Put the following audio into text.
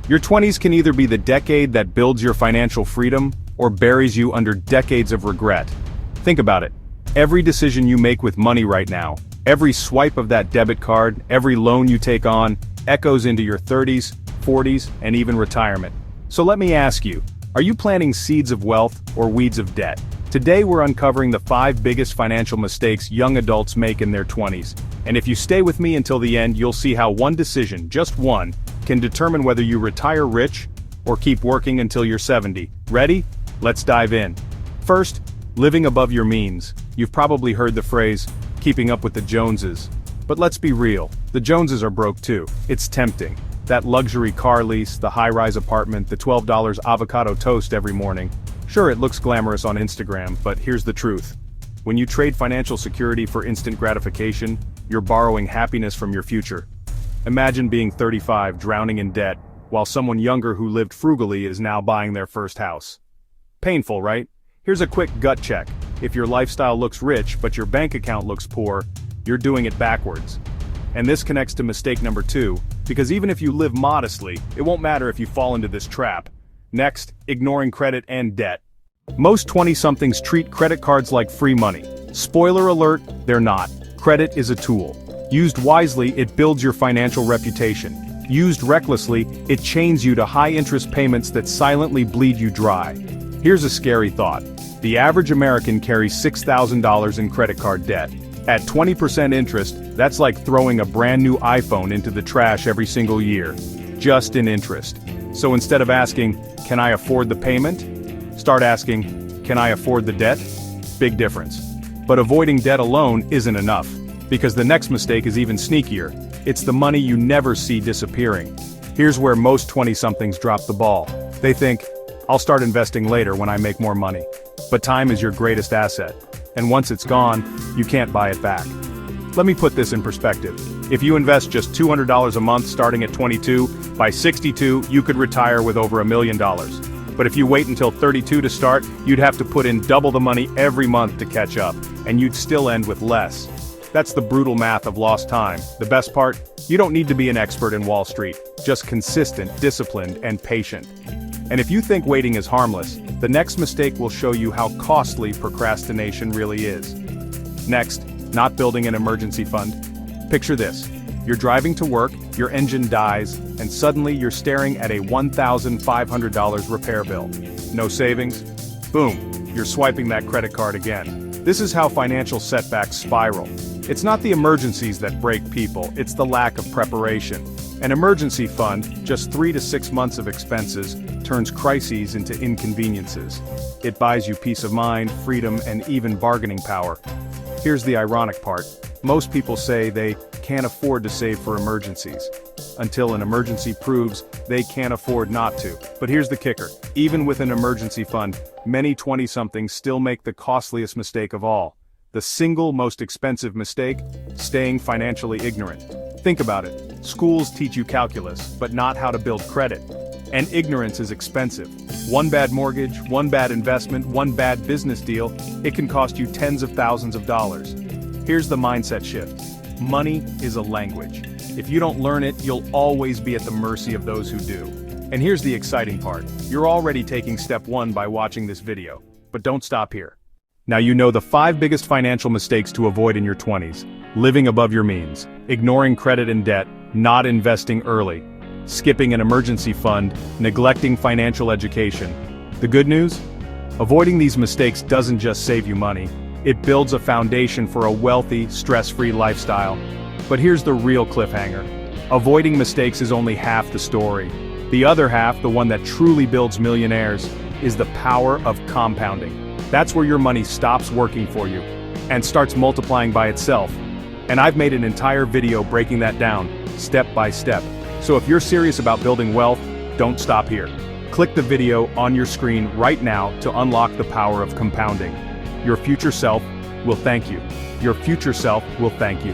Your 20s can either be the decade that builds your financial freedom or buries you under decades of regret. Think about it. Every decision you make with money right now, every swipe of that debit card, every loan you take on, echoes into your 30s, 40s, and even retirement. So let me ask you, are you planting seeds of wealth or weeds of debt? Today we're uncovering the 5 biggest financial mistakes young adults make in their 20s. And if you stay with me until the end, you'll see how one decision, just one, can determine whether you retire rich or keep working until you're 70. Ready? Let's dive in. First, living above your means. You've probably heard the phrase, keeping up with the Joneses. But let's be real, the Joneses are broke too. It's tempting. That luxury car lease, the high-rise apartment, the $12 avocado toast every morning. Sure, it looks glamorous on Instagram, but here's the truth. When you trade financial security for instant gratification, you're borrowing happiness from your future. Imagine being 35, drowning in debt, while someone younger who lived frugally is now buying their first house. Painful, right? Here's a quick gut check. If your lifestyle looks rich, but your bank account looks poor, you're doing it backwards. And this connects to mistake number 2, because even if you live modestly, it won't matter if you fall into this trap. Next, ignoring credit and debt. Most 20-somethings treat credit cards like free money. Spoiler alert, they're not. Credit is a tool. Used wisely, it builds your financial reputation. Used recklessly, it chains you to high-interest payments that silently bleed you dry. Here's a scary thought. The average American carries $6,000 in credit card debt. At 20% interest, that's like throwing a brand new iPhone into the trash every single year. Just in interest. So instead of asking, can I afford the payment? Start asking, can I afford the debt? Big difference. But avoiding debt alone isn't enough. Because the next mistake is even sneakier. It's the money you never see disappearing. Here's where most 20-somethings drop the ball. They think, I'll start investing later when I make more money. But time is your greatest asset. And once it's gone, you can't buy it back. Let me put this in perspective. If you invest just $200 a month starting at 22, by 62, you could retire with over $1 million. But if you wait until 32 to start, you'd have to put in double the money every month to catch up, and you'd still end with less. That's the brutal math of lost time. The best part? You don't need to be an expert in Wall Street, just consistent, disciplined, and patient. And if you think waiting is harmless, the next mistake will show you how costly procrastination really is. Next, not building an emergency fund. Picture this. You're driving to work, your engine dies, and suddenly you're staring at a $1,500 repair bill. No savings? Boom, you're swiping that credit card again. This is how financial setbacks spiral. It's not the emergencies that break people, it's the lack of preparation. An emergency fund, just 3 to 6 months of expenses, turns crises into inconveniences. It buys you peace of mind, freedom, and even bargaining power. Here's the ironic part. Most people say they can't afford to save for emergencies, until an emergency proves they can't afford not to. But here's the kicker. Even with an emergency fund, many 20-somethings still make the costliest mistake of all. The single most expensive mistake? Staying financially ignorant. Think about it. Schools teach you calculus, but not how to build credit. And ignorance is expensive. One bad mortgage, one bad investment, one bad business deal, it can cost you tens of thousands of dollars. Here's the mindset shift. Money is a language. If you don't learn it, you'll always be at the mercy of those who do. And here's the exciting part. You're already taking step 1 by watching this video. But don't stop here. Now you know the 5 biggest financial mistakes to avoid in your 20s. Living above your means, ignoring credit and debt, not investing early, skipping an emergency fund, neglecting financial education. The good news? Avoiding these mistakes doesn't just save you money. It builds a foundation for a wealthy, stress-free lifestyle. But here's the real cliffhanger. Avoiding mistakes is only half the story. The other half, the one that truly builds millionaires, is the power of compounding. That's where your money stops working for you and starts multiplying by itself. And I've made an entire video breaking that down, step by step. So if you're serious about building wealth, don't stop here. Click the video on your screen right now to unlock the power of compounding. Your future self will thank you. Your future self will thank you.